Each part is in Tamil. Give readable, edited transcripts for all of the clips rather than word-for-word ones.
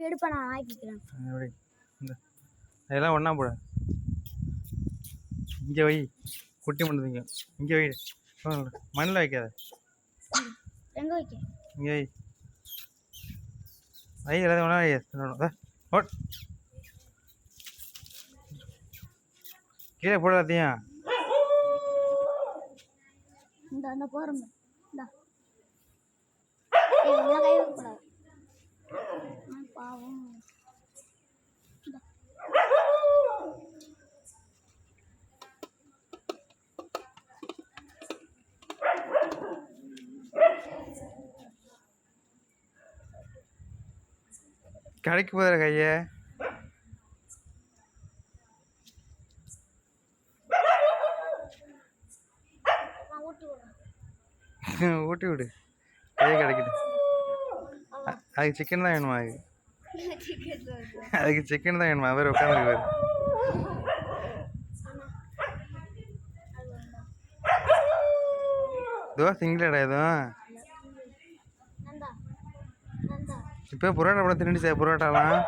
எடுப்பா நான் ஆக்கிக்கிறேன். எப்படி அதெல்லாம் ஒன்றா போட இங்கே வை குட்டி பண்ணுறீங்க இங்கே வை மண்ணில் வைக்காத எங்கே வைக்க இங்கே வை வை எல்லாத்தையும் ஒன்றா வை ஓட் கீழே போட எல்லாத்தையும் இந்த போகிறோம் இந்த கை வைக்கக்கூடாது பாவம். கடைக்கு போகிற கையை ஊட்டி விடு கையை கிடைக்குது. அதுக்கு சிக்கன் தான் வேணுமா? அதுக்கு சிக்கன் தான் வேணுமா? அவர் உட்காந்துருக்கு தோசை திங்கலடா எதுவும் இப்போ புரோட்டா கூட தின்னு சார் புரோட்டாலாம்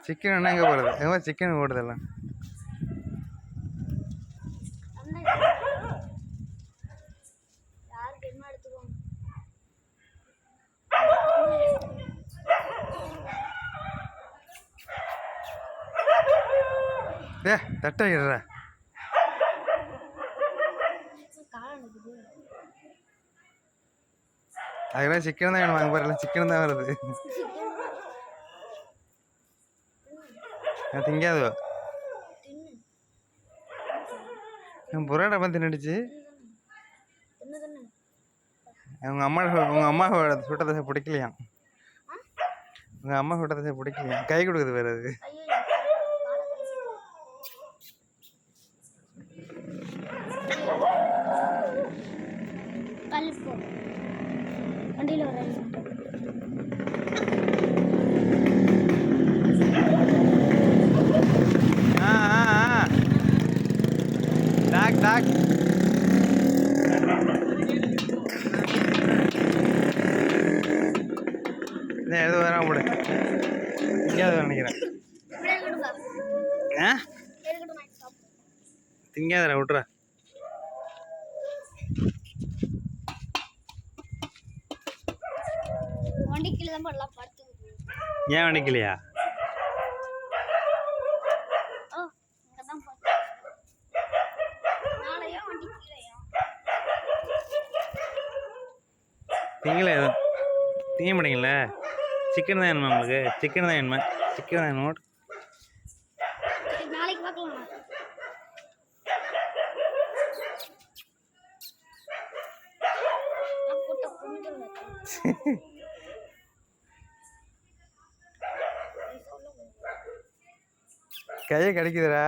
சிக்கன் என்ன எங்கே போகிறது எங்கே சிக்கன் ஓடுதெல்லாம் ஏ தட்டை வைக்கிறா அதெல்லாம் சிக்கன் தான் வேணும் வாங்க போகிறேன் சிக்கன் தான் வருது திங்காதோ புரோட்டா பார்த்து தின்னுடுச்சு உங்கள் அம்மா சுட்டதை பிடிக்கலையா உங்கள் அம்மா சுட்டதை பிடிக்கலையா கை கொடுக்குது வேறு அது வண்டியில் வர டாக் டாக் எது வராம போடு திங்காத நினைக்கிறேன் ஆ திங்காதடா விட்றா ஏன் வண்டிக்கலையா திங்கல எதுவும் திங்க மாட்டீங்கள சிக்கன் தான் வேணுமா உங்களுக்கு சிக்கன் தான் வேணுமா சிக்கன் தான் வேணும் நாளைக்கு பார்க்கலாம் கையை கிடைக்குதுடா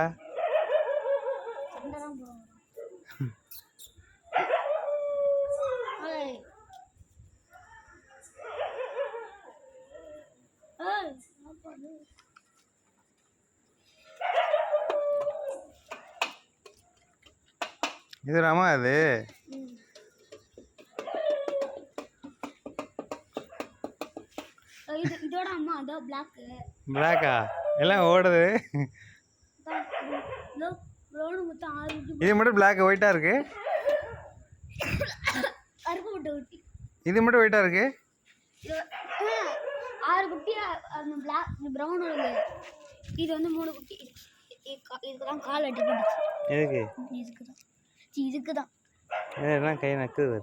இது ராமா அது இதோட அம்மா அதோ பிளாக்கா எல்லாம் ஓடுது இது மட்டும் பிளாக் ஒயிட்டா இருக்கு இது மட்டும் ஒயிட்டா இருக்கு 6 குட்டி அந்த பிளாக் பிரவுன் இருக்கு இது வந்து 3 குட்டி இதுக்குதான் கால் அடி போடுச்சு எதுக்கு இதுக்குதான் எல்லாம் கை நக்குது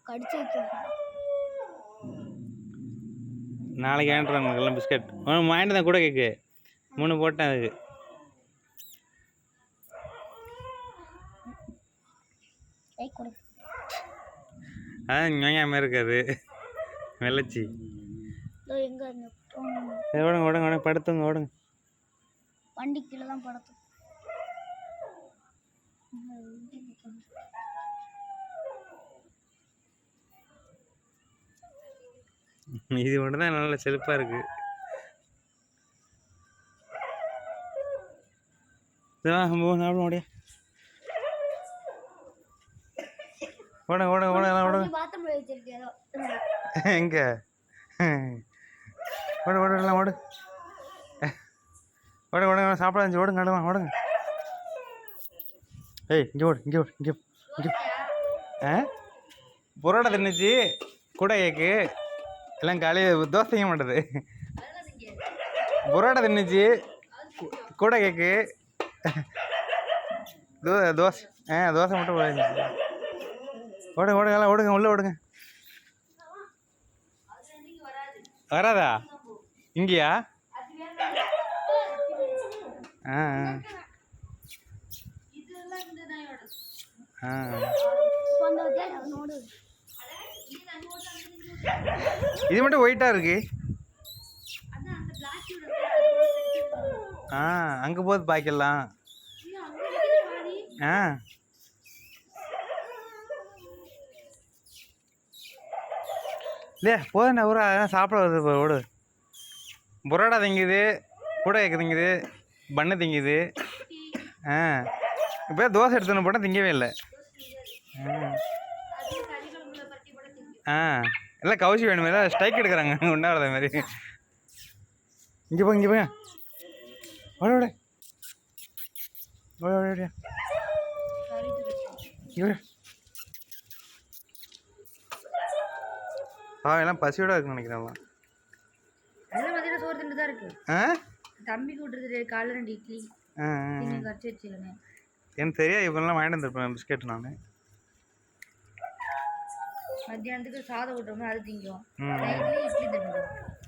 கடிச்சு வைக்க நாளைக்கு வாங்கிட்டு எல்லாம் பிஸ்கட் வாங்கிட்டு தான் கூட கேக்கு 3 போட்டேன் அதுக்கு அதான் ஞாயாம இருக்காது வெள்ளச்சி ஓடுங்க ஓடுங்க ஓடுங்க படுத்துங்க ஓடுங்க வண்டி கீழே தான் படுத்து இது ஒன்று தான் நல்ல செழிப்பாக இருக்கு சாப்பிட முடியா ஓடுங்க ஓடுங்க ஓடுங்க எல்லாம் ஓடுங்க. பாத்ரூம் வச்சிருக்கு ஏதோ. எங்க ஓடு ஓடு எல்லாம் ஓடு. ஓடு ஓடுங்க சாப்பிட இருந்துச்சு ஓடுங்க ஓடுங்க ஓடுங்க. ஏய் இங்கே ஓடு இங்கே ஓடு இங்கே இங்கே. ஆ புரோட்டா தின்னுச்சு கூட கேக்கு எல்லாம் காலையில் தோசை செய்ய மாட்டேது. புரோட்டா தின்னுச்சு கூட கேக்கு தோசை தோசை மட்டும் போயிருந்துச்சு. ஓடுங்க ஓடுங்க எல்லாம் ஓடுங்க உள்ளே ஓடுங்க. வராதா இங்கேயா? ஆ ஆ இது மட்டும் ஒயிட்டாக இருக்கு. ஆ அங்கே போது பாய்க்கலாம். ஆ இல்லையா போதுண்ணா ஊரா அதெல்லாம் சாப்பிட வருது இப்போ ஓடு. புரோட்டா திங்குது கூட கேக்கு திங்குது பண்ணு திங்குது. ஆ இப்போ தோசை எடுத்துன்னு போட்டால் திங்கவே இல்லை. ஆ எல்லாம் கவுச்சி வேணுமே எல்லாம் ஸ்ட்ரைக் எடுக்கிறாங்க உண்டாகிறத மாதிரி. இங்கே போய் இங்கே போய் ஓட ஓட ஓட ஓட இங்கே எல்லாம் பசியோட இருக்குன்னு நினைக்கிறேன். அதெல்லாம் மதியம் சோறு திண்டு தான் இருக்கு. தம்பிக்கு விட்டுறது காலைல 2 இட்லி கரைச்சி வச்சுக்கணும். எனக்கு தெரியாது இவங்கெல்லாம் வாங்கிட்டு வந்துருப்பேன் பிஸ்கெட். நான் மத்தியானத்துக்கு சாதம் விட்டோம்னா அது திங்கும். நைட்லேயும் இட்லி தின்னுடும்.